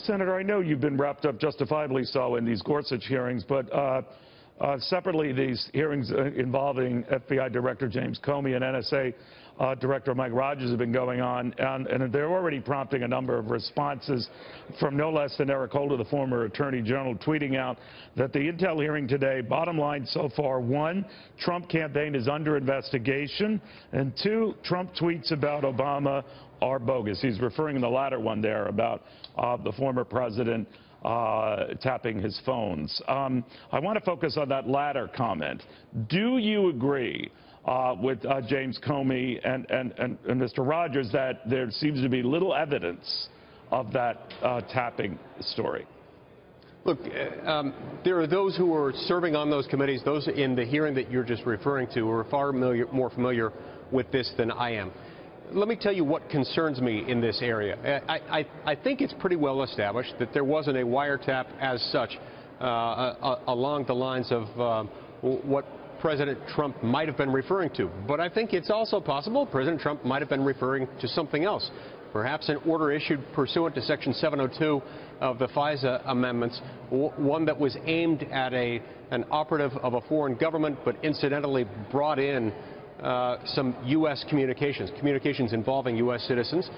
Senator, I know you've been wrapped up justifiably so in these Gorsuch hearings, but separately, these hearings involving FBI Director James Comey and NSA Director Mike Rogers have been going on, and they're already prompting a number of responses from no less than Eric Holder, the former Attorney General, tweeting out that the intel hearing today, bottom line so far, 1, Trump campaign is under investigation, and 2, Trump tweets about Obama are bogus. He's referring to the latter one there about the former president tapping his phones. I want to focus on that latter comment. Do you agree with James Comey and Mr. Rogers that there seems to be little evidence of that tapping story? Look, there are those who are serving on those committees, those in the hearing that you're just referring to, who are far more familiar with this than I am. Let me tell you what concerns me in this area. I think it's pretty well established that there wasn't a wiretap as such along the lines of what President Trump might have been referring to. But I think it's also possible President Trump might have been referring to something else. Perhaps an order issued pursuant to Section 702 of the FISA amendments, one that was aimed at an operative of a foreign government, but incidentally brought in some U.S. communications involving U.S. citizens,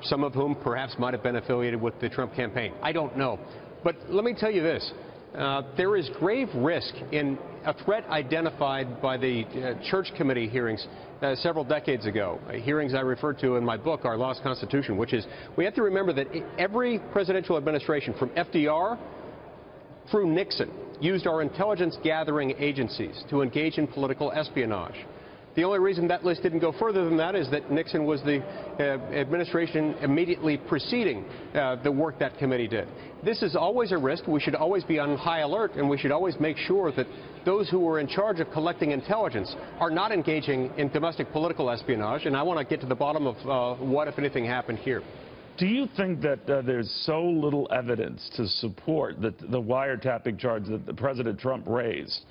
some of whom perhaps might have been affiliated with the Trump campaign. I don't know. But let me tell you this. There is grave risk in a threat identified by the Church Committee hearings several decades ago, hearings I referred to in my book, Our Lost Constitution, which is we have to remember that every presidential administration from FDR through Nixon used our intelligence gathering agencies to engage in political espionage. The only reason that list didn't go further than that is that Nixon was the administration immediately preceding the work that committee did. This is always a risk. We should always be on high alert, and we should always make sure that those who are in charge of collecting intelligence are not engaging in domestic political espionage. And I want to get to the bottom of what, if anything, happened here. Do you think that there's so little evidence to support the wiretapping charge that President Trump raised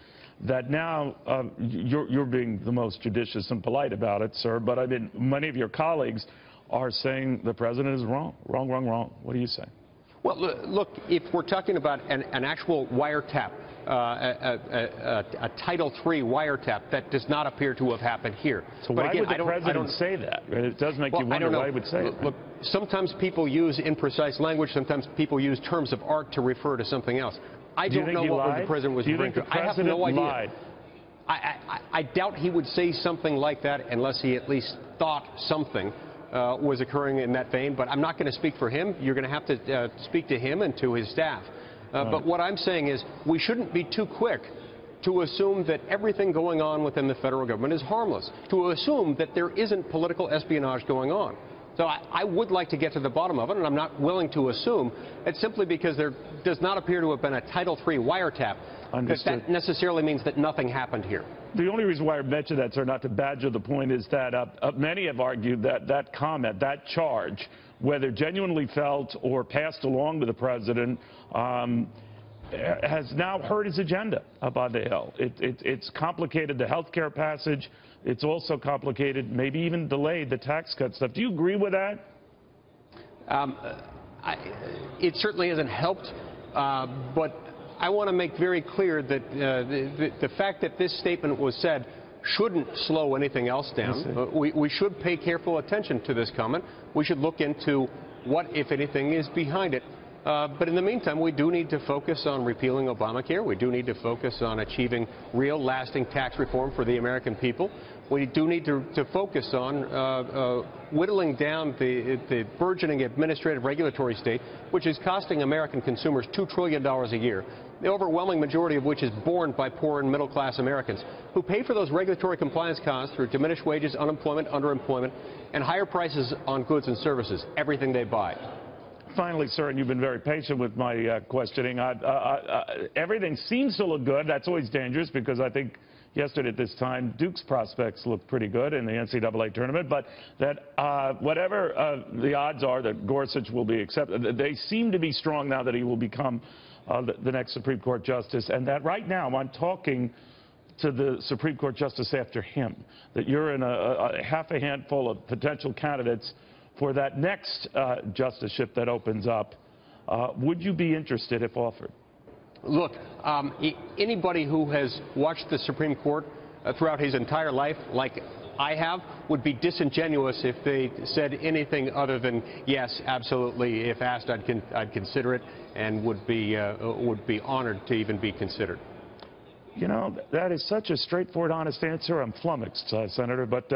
that now you're being the most judicious and polite about it, sir, but I mean, many of your colleagues are saying the president is wrong? Wrong. What do you say? Well, look, if we're talking about an actual wiretap, a Title III wiretap, that does not appear to have happened here. So why would the president say that? It does make you wonder why he would say it. Look, sometimes people use imprecise language. Sometimes people use terms of art to refer to something else. I don't know what the president was referring to. I have no idea. I doubt he would say something like that unless he at least thought something was occurring in that vein. But I'm not going to speak for him. You're going to have to speak to him and to his staff. But what I'm saying is we shouldn't be too quick to assume that everything going on within the federal government is harmless, to assume that there isn't political espionage going on. So I would like to get to the bottom of it, and I'm not willing to assume that simply because there does not appear to have been a Title III wiretap, that necessarily means that nothing happened here. The only reason why I mentioned that, sir, not to badger the point, is that many have argued that that comment, that charge, whether genuinely felt or passed along to the president, has now hurt his agenda up on the Hill. It's complicated the health care passage. It's also complicated, maybe even delayed the tax cut stuff. Do you agree with that? It certainly hasn't helped, but I want to make very clear that the fact that this statement was said shouldn't slow anything else down. We should pay careful attention to this comment. We should look into what, if anything, is behind it. But in the meantime, we do need to focus on repealing Obamacare. We do need to focus on achieving real, lasting tax reform for the American people. We do need to focus on whittling down the burgeoning administrative regulatory state, which is costing American consumers $2 trillion a year, the overwhelming majority of which is borne by poor and middle-class Americans, who pay for those regulatory compliance costs through diminished wages, unemployment, underemployment, and higher prices on goods and services, everything they buy. Finally, sir, and you've been very patient with my questioning, everything seems to look good. That's always dangerous because I think yesterday at this time, Duke's prospects looked pretty good in the NCAA tournament, but that whatever the odds are that Gorsuch will be accepted, they seem to be strong now that he will become the next Supreme Court justice, and that right now I'm talking to the Supreme Court justice after him, that you're in a half a handful of potential candidates for that next justiceship that opens up. Would you be interested if offered? Look, anybody who has watched the Supreme Court throughout his entire life, like I have, would be disingenuous if they said anything other than yes, absolutely. If asked, I'd consider it, and would be honored to even be considered. You know, that is such a straightforward, honest answer. I'm flummoxed, Senator, but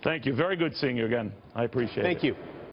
thank you. Very good seeing you again. I appreciate it. Thank you.